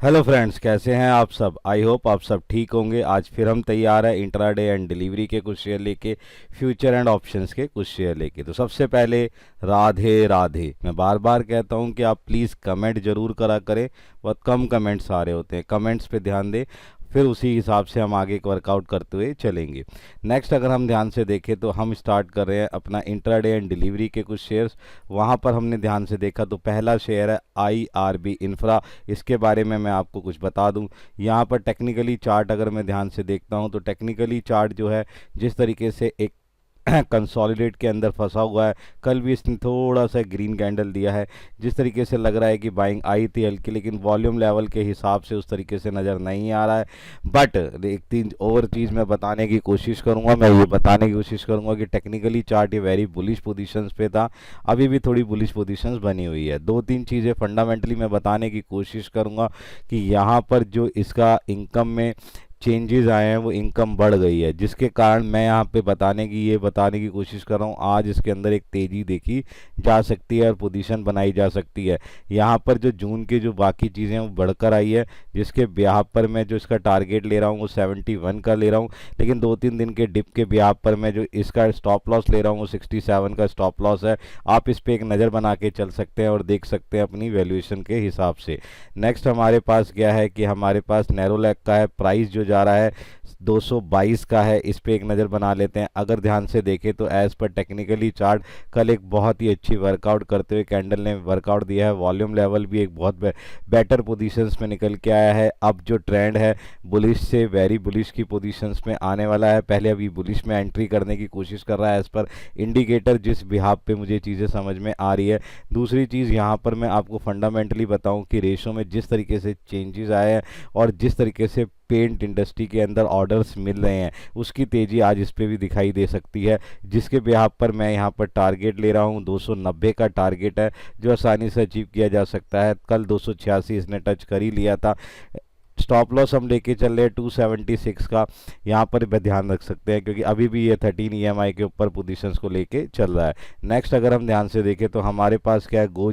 Hello friends, कैसे हैं आप सब। आई होप आप सब ठीक होंगे। आज फिर हम तैयार हैं इंट्राडे एंड डिलीवरी के कुछ शेयर लेके, फ्यूचर एंड ऑप्शंस के कुछ शेयर लेके। तो सबसे पहले राधे राधे। मैं बार बार कहता हूं कि आप प्लीज़ कमेंट जरूर करा करें। बहुत कम कमेंट्स आ रहे होते हैं, कमेंट्स पे ध्यान दें, फिर उसी हिसाब से हम आगे वर्कआउट करते हुए चलेंगे। नेक्स्ट अगर हम ध्यान से देखें तो हम स्टार्ट कर रहे हैं अपना इंट्राडे एंड डिलीवरी के कुछ शेयर्स। वहाँ पर हमने ध्यान से देखा तो पहला शेयर है IRB इंफ्रा। इसके बारे में मैं आपको कुछ बता दूं। यहाँ पर टेक्निकली चार्ट अगर मैं ध्यान से देखता हूँ तो टेक्निकली चार्ट जो है जिस तरीके से एक कंसोलिडेट के अंदर फंसा हुआ है। कल भी इसने थोड़ा सा ग्रीन कैंडल दिया है, जिस तरीके से लग रहा है कि बाइंग आई थी हल्की, लेकिन वॉल्यूम लेवल के हिसाब से उस तरीके से नज़र नहीं आ रहा है। बट एक तीन और चीज़ मैं बताने की कोशिश करूंगा, मैं ये बताने की कोशिश करूंगा कि टेक्निकली चार्ट ये वेरी बुलिश पोजीशंस पे था, अभी भी थोड़ी बुलिश पोजीशंस बनी हुई है। दो तीन चीज़ें फंडामेंटली मैं बताने की कोशिश करूंगा कि यहाँ पर जो इसका इनकम में चेंजेस आए हैं वो इनकम बढ़ गई है, जिसके कारण मैं यहाँ पे बताने की कोशिश कर रहा हूँ। आज इसके अंदर एक तेज़ी देखी जा सकती है और पोजीशन बनाई जा सकती है। यहाँ पर जो जून की जो बाकी चीज़ें हैं वो बढ़कर आई है, जिसके ब्याह पर मैं जो इसका टारगेट ले रहा हूँ वो 71 का ले रहा हूँ। लेकिन 2-3 दिन के डिप के ब्याह पर मैं जो इसका स्टॉप लॉस ले रहा हूँ वो 67 का स्टॉप लॉस है। आप इस पर एक नज़र बना के चल सकते हैं और देख सकते हैं अपनी वैल्यूएशन के हिसाब से। नेक्स्ट हमारे पास क्या है कि हमारे पास नैरो लैग का है, प्राइस जो जा रहा है 222 का है। इस पे एक नज़र बना लेते हैं। अगर ध्यान से देखें तो एज पर टेक्निकली चार्ट कल एक बहुत ही अच्छी वर्कआउट करते हुए कैंडल ने वर्कआउट दिया है। वॉल्यूम लेवल भी एक बहुत बेटर पोजीशंस में निकल के आया है। अब जो ट्रेंड है बुलिश से वेरी बुलिश की पोजीशंस में आने वाला है। पहले अभी बुलिश में एंट्री करने की कोशिश कर रहा है एज पर इंडिकेटर, जिस बिहाफ पे मुझे चीज़ें समझ में आ रही है। दूसरी चीज़ यहाँ पर मैं आपको फंडामेंटली बताऊँ कि रेशो में जिस तरीके से चेंजेस आए हैं और जिस तरीके से पेंट इंडस्ट्री के अंदर ऑर्डर्स मिल रहे हैं, उसकी तेज़ी आज इस पे भी दिखाई दे सकती है, जिसके बिहाफ पर मैं यहाँ पर टारगेट ले रहा हूँ। 290 का टारगेट है जो आसानी से अचीव किया जा सकता है। कल 286 इसने टच कर ही लिया था। स्टॉप लॉस हम लेके चल रहे हैं 276 का, यहाँ पर भी ध्यान रख सकते हैं क्योंकि अभी भी ये 13 EMI के ऊपर पोजीशंस को लेके चल रहा है। नेक्स्ट अगर हम ध्यान से देखें तो हमारे पास क्या है, गो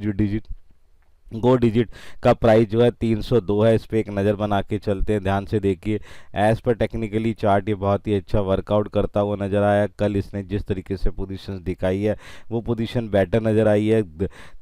डिजिट का प्राइस जो है 302 है। इस पर एक नज़र बना के चलते हैं। ध्यान से देखिए, एज पर टेक्निकली चार्ट ये बहुत ही अच्छा वर्कआउट करता हुआ नज़र आया। कल इसने जिस तरीके से पोजीशंस दिखाई है वो पोजीशन बेटर नज़र आई है।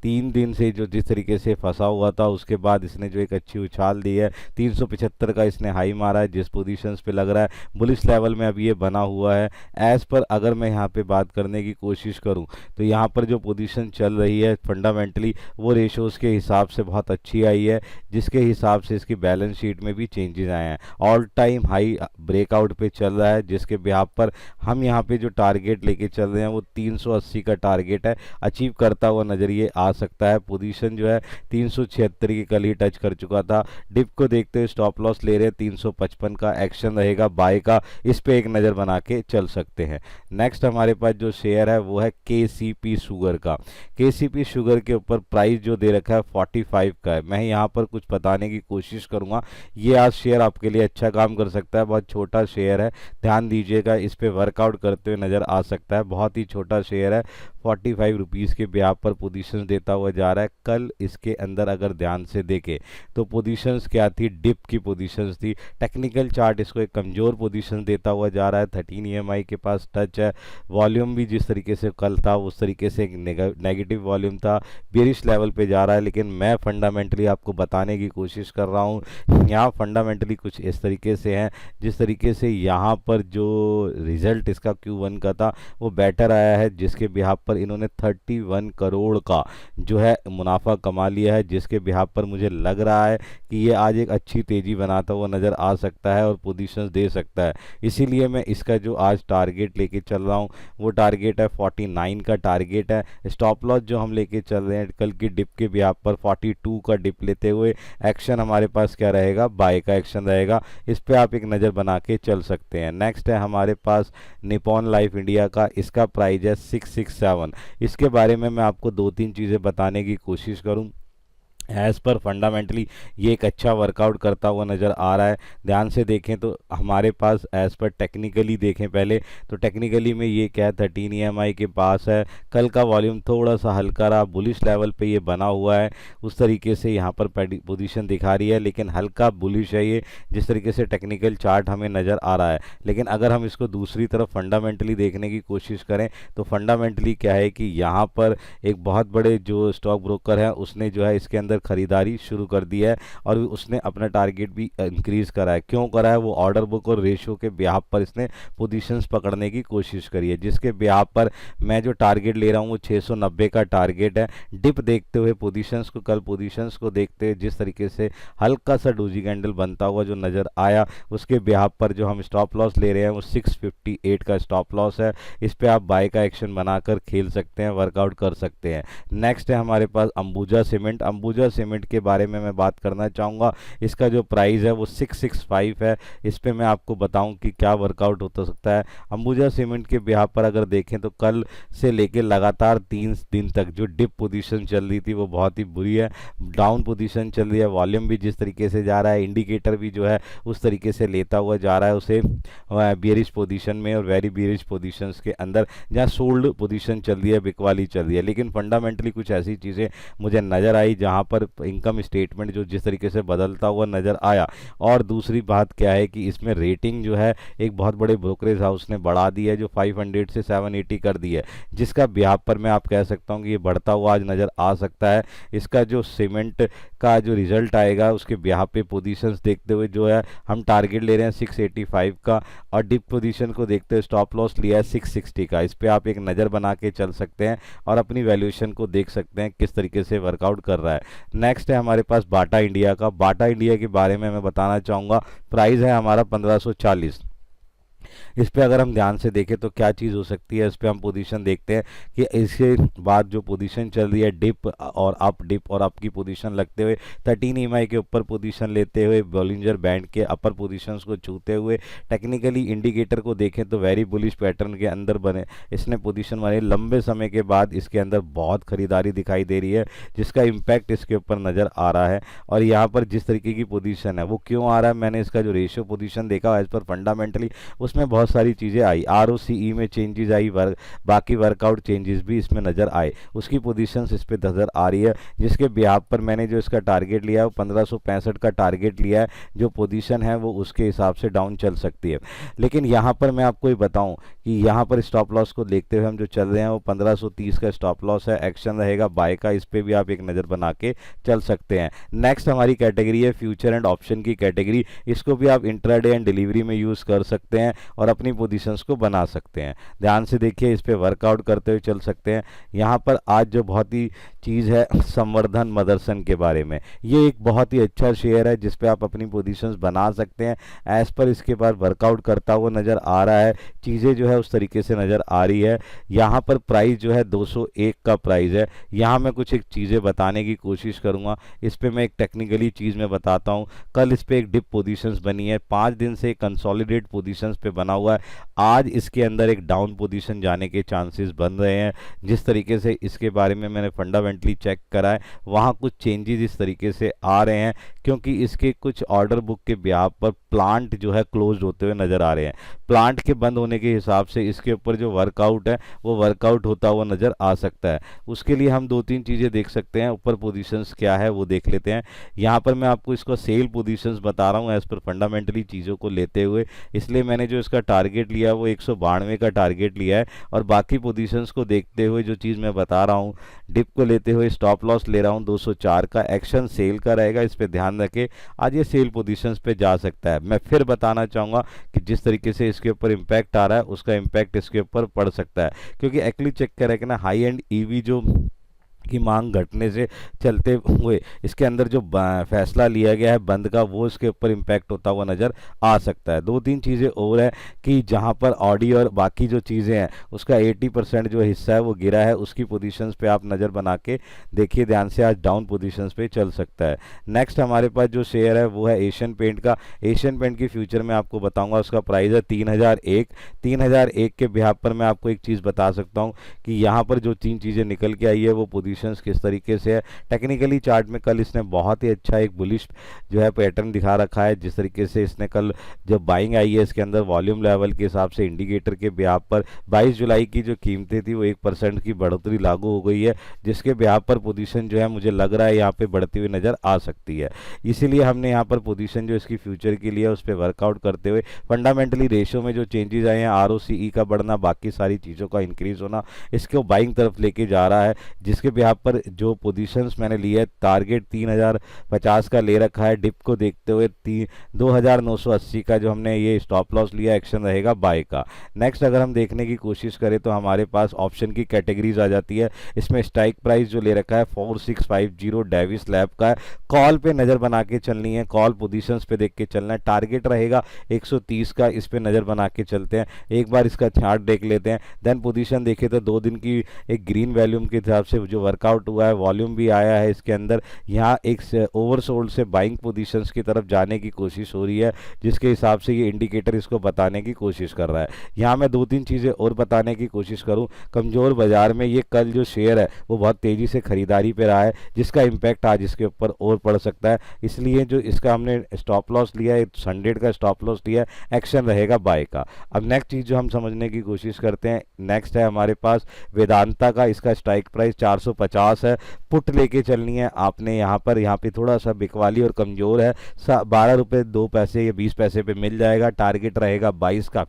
3 दिन से जो जिस तरीके से फंसा हुआ था उसके बाद इसने जो एक अच्छी उछाल दी है, 375 का इसने हाई मारा है, जिस पोजीशंस पे लग रहा है बुलिश लेवल में अभी ये बना हुआ है। एज पर अगर मैं यहाँ पे बात करने की कोशिश करूँ तो यहाँ पर जो पोजीशन चल रही है फंडामेंटली वो रेशोज़ के हिसाब से बहुत अच्छी आई है, जिसके हिसाब से इसकी बैलेंस शीट में भी चेंजेस आए हैं। ऑल टाइम हाई ब्रेकआउट पे चल रहा है, जिसके बिहाफ पर हम यहाँ पे जो टारगेट लेके चल रहे हैं वो 380 का टारगेट है, अचीव करता हुआ नज़रिए आ सकता है। पोजीशन जो है 376 की कल ही टच कर चुका था। डिप को देखते हुए स्टॉप लॉस ले रहे हैं 355 का, एक्शन रहेगा बाय का, इस पे एक नज़र बना के चल सकते हैं। नेक्स्ट हमारे पास जो शेयर है वो है KCP शुगर का। KCP शुगर के ऊपर प्राइस जो दे रखा है 45 का है। मैं यहाँ पर कुछ बताने की कोशिश करूँगा। ये आज शेयर आपके लिए अच्छा काम कर सकता है। बहुत छोटा शेयर है, ध्यान दीजिएगा, इस पे वर्कआउट करते हुए नज़र आ सकता है। बहुत ही छोटा शेयर है, 45 रुपीज़ के ब्याह पर पोजीशंस देता हुआ जा रहा है। कल इसके अंदर अगर ध्यान से देखें तो पोजीशंस क्या थी, डिप की पोजीशंस थी। टेक्निकल चार्ट इसको एक कमज़ोर पोजीशन देता हुआ जा रहा है। 13 EMI के पास टच है। वॉल्यूम भी जिस तरीके से कल था उस तरीके से एक नेगेटिव वॉल्यूम था, बेरिश लेवल पे जा रहा है। लेकिन मैं फंडामेंटली आपको बताने की कोशिश कर रहा हूँ, यहाँ फंडामेंटली कुछ इस तरीके से हैं, जिस तरीके से यहाँ पर जो रिजल्ट इसका Q1 का था वो बेटर आया है, जिसके बिहाफ पर इन्होंने 31 करोड़ का जो है मुनाफा कमा लिया है, जिसके बिहाफ पर मुझे लग रहा है कि ये आज एक अच्छी तेज़ी बनाता हुआ नज़र आ सकता है और पोजीशंस दे सकता है। इसीलिए मैं इसका जो आज टारगेट लेके चल रहा हूँ वो टारगेट है 49 का टारगेट है। स्टॉप लॉस जो हम लेके चल रहे हैं कल की डिप के बिहाफ पर 42 का डिप लेते हुए, एक्शन हमारे पास क्या रहेगा, बाय का एक्शन रहेगा। इस पे आप एक नज़र बना के चल सकते हैं। नेक्स्ट है हमारे पास निपॉन लाइफ इंडिया का। इसका प्राइस है 667। इसके बारे में मैं आपको 2-3 चीज़ें बताने की कोशिश करूँ। एज़ पर फंडामेंटली ये एक अच्छा वर्कआउट करता हुआ नज़र आ रहा है। ध्यान से देखें तो हमारे पास एज़ पर टेक्निकली देखें पहले तो टेक्निकली में ये क्या है 13 EMI के पास है। कल का वॉल्यूम थोड़ा सा हल्का रहा, बुलिश लेवल पे ये बना हुआ है, उस तरीके से यहाँ पर पोजीशन दिखा रही है, लेकिन हल्का बुलिश है ये जिस तरीके से टेक्निकल चार्ट हमें नज़र आ रहा है। लेकिन अगर हम इसको दूसरी तरफ फंडामेंटली देखने की कोशिश करें तो फंडामेंटली क्या है कि यहाँ पर एक बहुत बड़े जो स्टॉक ब्रोकर है उसने जो है इसके अंदर खरीदारी शुरू कर दी है और उसने अपना टारगेट भी इंक्रीज करा है। क्यों करा है? वो ऑर्डर बुक और रेशियो के बिहाफ पर इसने पोजीशंस पकड़ने की कोशिश करी है, जिसके बिहाफ पर मैं जो टारगेट ले रहा हूँ वो 690 का टारगेट है। डिप देखते हुए पोजीशंस को, कल पोजीशंस को देखते हुए जिस तरीके से हल्का सा डोजी कैंडल बनता हुआ जो नज़र आया, उसके बिहाफ पर जो हम स्टॉप लॉस ले रहे हैं वो 658 का स्टॉप लॉस है। इस पर आप बाय का एक्शन बनाकर खेल सकते हैं, वर्कआउट कर सकते हैं। नेक्स्ट है हमारे पास अंबुजा सीमेंट। अंबुजा सीमेंट के बारे में मैं बात करना चाहूँगा। इसका जो प्राइस है वो 665 है। इस पे मैं आपको बताऊं कि क्या वर्कआउट हो सकता है। अंबुजा सीमेंट के बिहाफ पर अगर देखें तो कल से लेकर लगातार 3 दिन तक जो डिप पोजीशन चल रही थी वो बहुत ही बुरी है, डाउन पोजीशन चल रही है। वॉल्यूम भी जिस तरीके से जा रहा है, इंडिकेटर भी जो है उस तरीके से लेता हुआ जा रहा है उसे बियरिश पोजीशन में और वेरी बियरिश पोजीशंस के अंदर, जहाँ सोल्ड पोजीशन चल रही है, बिकवाली चल रही है। लेकिन फंडामेंटली कुछ ऐसी चीज़ें मुझे नज़र आई जहाँ पर इनकम स्टेटमेंट जो जिस तरीके से बदलता हुआ नज़र आया। और दूसरी बात क्या है कि इसमें रेटिंग जो है एक बहुत बड़े ब्रोकरेज हाउस ने बढ़ा दी है, जो 500 से 780 कर दी है, जिसका बिहाफ पर मैं आप कह सकता हूँ कि ये बढ़ता हुआ आज नज़र आ सकता है। इसका जो सीमेंट का जो रिजल्ट आएगा उसके बिहाफ पे पोजीशंस देखते हुए जो है हम टारगेट ले रहे हैं 685 का, और डिप पोजीशन को देखते हुए स्टॉप लॉस लिया है 660 का। इस पर आप एक नज़र बना के चल सकते हैं और अपनी वैल्यूएशन को देख सकते हैं किस तरीके से वर्कआउट कर रहा है। नेक्स्ट है हमारे पास बाटा इंडिया का। बाटा इंडिया के बारे में मैं बताना चाहूँगा, प्राइस है हमारा 1540। इस पे अगर हम ध्यान से देखें तो क्या चीज़ हो सकती है, इस पे हम पोजीशन देखते हैं कि इसके बाद जो पोजीशन चल रही है डिप और अप, डिप और अप की पोजीशन लगते हुए 13 EMI के ऊपर पोजीशन लेते हुए बॉलिंजर बैंड के अपर पोजीशंस को छूते हुए टेक्निकली इंडिकेटर को देखें तो वेरी बुलिश पैटर्न के अंदर बने इसने पोजीशन बने। लंबे समय के बाद इसके अंदर बहुत खरीदारी दिखाई दे रही है, जिसका इम्पैक्ट इसके ऊपर नज़र आ रहा है। और यहाँ पर जिस तरीके की पोजीशन है वो क्यों आ रहा है, मैंने इसका जो रेशियो पोजीशन देखा एज पर फंडामेंटली उसमें बहुत सारी चीज़ें आई, ROCE में चेंजेस आई, बाकी वर्कआउट चेंजेस भी इसमें नज़र आए, उसकी पोजीशंस इस पे नज़र आ रही है, जिसके बिहाफ पर मैंने जो इसका टारगेट लिया है वो 1565 का टारगेट लिया है। जो पोजीशन है वो उसके हिसाब से डाउन चल सकती है। लेकिन यहाँ पर मैं आपको ये बताऊँ कि यहाँ पर स्टॉप लॉस को देखते हुए हम जो चल रहे हैं वो 1530 का स्टॉप लॉस है। एक्शन रहेगा बाय का, इस पर भी आप एक नज़र बना के चल सकते हैं। नेक्स्ट हमारी कैटेगरी है फ्यूचर एंड ऑप्शन की कैटेगरी। इसको भी आप इंट्राडे एंड डिलीवरी में यूज़ कर सकते हैं और अपनी पोजीशंस को बना सकते हैं। ध्यान से देखिए, इस पे वर्कआउट करते हुए चल सकते हैं। यहाँ पर आज जो बहुत ही चीज़ है संवर्धन मदरसन के बारे में, ये एक बहुत ही अच्छा शेयर है जिस पे आप अपनी पोजीशंस बना सकते हैं। एज पर इसके बाद वर्कआउट करता हुआ नज़र आ रहा है, चीज़ें जो है उस तरीके से नज़र आ रही है। यहाँ पर प्राइस जो है 201 का प्राइस है। यहाँ मैं कुछ एक चीज़ें बताने की कोशिश करूँगा। इस पर मैं एक टेक्निकली चीज़ में बताता हूँ। कल इस पर एक डिप पोजीशंस बनी है, 5 दिन से कंसोलिडेट पोजीशंस पे बना हुआ है। आज इसके अंदर एक डाउन पोजीशन जाने के चांसेस बन रहे हैं। जिस तरीके से इसके बारे में मैंने फंडामेंटली चेक करा है वहाँ कुछ चेंजेस इस तरीके से आ रहे हैं, क्योंकि इसके कुछ ऑर्डर बुक के ब्याह पर प्लांट जो है क्लोज होते हुए नज़र आ रहे हैं। प्लांट के बंद होने के हिसाब से इसके ऊपर जो वर्कआउट है वो वर्कआउट होता हुआ नज़र आ सकता है। उसके लिए हम 2-3 चीज़ें देख सकते हैं। ऊपर पोजीशंस क्या है वो देख लेते हैं। यहाँ पर मैं आपको इसको सेल पोजीशंस बता रहा हूँ एज पर फंडामेंटली चीज़ों को लेते हुए, इसलिए मैंने जो इसका टारगेट लिया वो 192 का टारगेट लिया है। और बाकी पोजीशंस को देखते हुए जो चीज़ मैं बता रहा हूँ, डिप को लेते हुए स्टॉप लॉस ले रहा हूँ 204 का। एक्शन सेल का रहेगा, इस पर ध्यान रखें। आज ये सेल पोजीशंस पे जा सकता है। मैं फिर बताना चाहूँगा कि जिस तरीके से इसके ऊपर इम्पैक्ट आ रहा है उसका इम्पैक्ट इसके ऊपर पड़ सकता है, क्योंकि एक्चुअली चेक करें कि ना हाई एंड ईवी जो की मांग घटने से चलते हुए इसके अंदर जो फैसला लिया गया है बंद का, वो इसके ऊपर इम्पैक्ट होता हुआ नज़र आ सकता है। 2-3 चीज़ें और है कि जहां पर ऑडी और बाकी जो चीज़ें हैं उसका 80% जो हिस्सा है वो गिरा है, उसकी पोजीशंस पे आप नज़र बना के देखिए ध्यान से, आज डाउन पोजीशंस पे चल सकता है। नेक्स्ट हमारे पास जो शेयर है वो है एशियन पेंट का। एशियन पेंट की फ्यूचर में आपको बताऊँगा, उसका प्राइस है 3001 के बिहाफ पर मैं आपको एक चीज़ बता सकता हूँ कि यहाँ पर जो 3 चीज़ें निकल के आई है वो पोजीशन पोजीशंस किस तरीके से है। टेक्निकली चार्ट में कल इसने बहुत ही अच्छा एक बुलिश जो है पैटर्न दिखा रखा है। जिस तरीके से इसने कल जब बाइंग आई है इसके अंदर वॉल्यूम लेवल के हिसाब से इंडिकेटर के ब्याह पर 22 जुलाई की जो कीमतें थी वो 1% की बढ़ोतरी लागू हो गई है, जिसके ब्याह पर पोजीशन जो है मुझे लग रहा है यहाँ पे बढ़ती हुई नज़र आ सकती है। इसीलिए हमने यहाँ पर पोजीशन जो इसकी फ्यूचर के लिए उस पर वर्कआउट करते हुए फंडामेंटली रेशो में जो चेंजेस आए हैं, ROCE का बढ़ना, बाकी सारी चीज़ों का इंक्रीज होना, इसको बाइंग तरफ लेके जा रहा है। जिसके ब्याह पर जो पोजीशंस मैंने लिए टारगेट 3050 का ले रखा है, डिप को देखते हुए 2980 का जो हमने ये स्टॉप लॉस लिया, एक्शन रहेगा बाय का। नेक्स्ट अगर हम देखने की कोशिश करें तो हमारे पास ऑप्शन की कैटेगरीज आ जाती है। इसमें स्ट्राइक प्राइस जो ले रखा है 4650 डेविस लैब का है। कॉल पे नज़र बना के चलनी है, कॉल पोजीशंस पे देख के चलना है। टारगेट रहेगा 130 का, इस पे नज़र बना के चलते हैं। एक बार इसका चार्ट देख लेते हैं, देन पोजीशन देखे तो 2 दिन की एक ग्रीन वॉल्यूम के हिसाब से जो वर्कआउट हुआ है, वॉल्यूम भी आया है इसके अंदर। यहाँ एक ओवरसोल्ड से बाइंग पोजीशंस की तरफ जाने की कोशिश हो रही है, जिसके हिसाब से ये इंडिकेटर इसको बताने की कोशिश कर रहा है। यहाँ मैं 2-3 चीज़ें और बताने की कोशिश करूँ। कमज़ोर बाजार में ये कल जो शेयर है वो बहुत तेज़ी से खरीदारी पे रहा है, जिसका इम्पैक्ट आज इसके ऊपर और पड़ सकता है। इसलिए जो इसका हमने स्टॉप लॉस लिया है, 100 का स्टॉप लॉस लिया है, एक्शन रहेगा बाय का। अब नेक्स्ट चीज़ जो हम समझने की कोशिश करते हैं, नेक्स्ट है हमारे पास वेदांता का। इसका स्ट्राइक प्राइस 450 है, पुट लेके चलनी है आपने यहाँ पे थोड़ा सा बिकवाली और कमज़ोर है, 12 रुपये 2 पैसे या 20 पैसे पे मिल जाएगा। टारगेट रहेगा 22 का।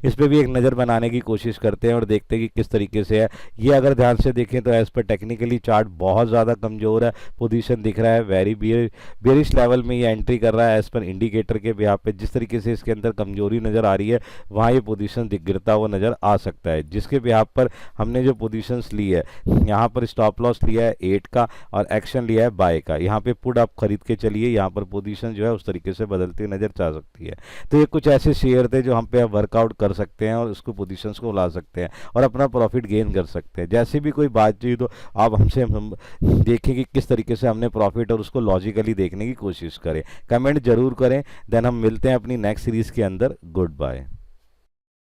इस पे भी एक नज़र बनाने की कोशिश करते हैं और देखते हैं कि किस तरीके से है ये। अगर ध्यान से देखें तो एज पर टेक्निकली चार्ट बहुत ज़्यादा कमज़ोर है, पोजीशन दिख रहा है वेरी बेरिश लेवल में ये एंट्री कर रहा है। एज पर इंडिकेटर के यहाँ पे जिस तरीके से इसके अंदर कमजोरी नज़र आ रही है, वहाँ ये पोजीशन गिरता हुआ नज़र आ सकता है। जिसके यहाँ पर हमने जो पोजीशंस ली है, यहाँ पर स्टॉप लॉस लिया है 8 का और एक्शन लिया है बाय का। यहाँ पे पुट आप खरीद के चलिए, यहाँ पर पोजीशन जो है उस तरीके से बदलती हुई नज़र आ सकती है। तो ये कुछ ऐसे शेयर थे जो हम पे वर्कआउट कर सकते हैं और उसको पोजीशंस को ला सकते हैं और अपना प्रॉफिट गेन कर सकते हैं। जैसे भी कोई बात चाहिए तो आप हमसे हम देखें कि किस तरीके से हमने प्रॉफिट और उसको लॉजिकली देखने की कोशिश करें। कमेंट जरूर करें। देन हम मिलते हैं अपनी नेक्स्ट सीरीज के अंदर। Good bye.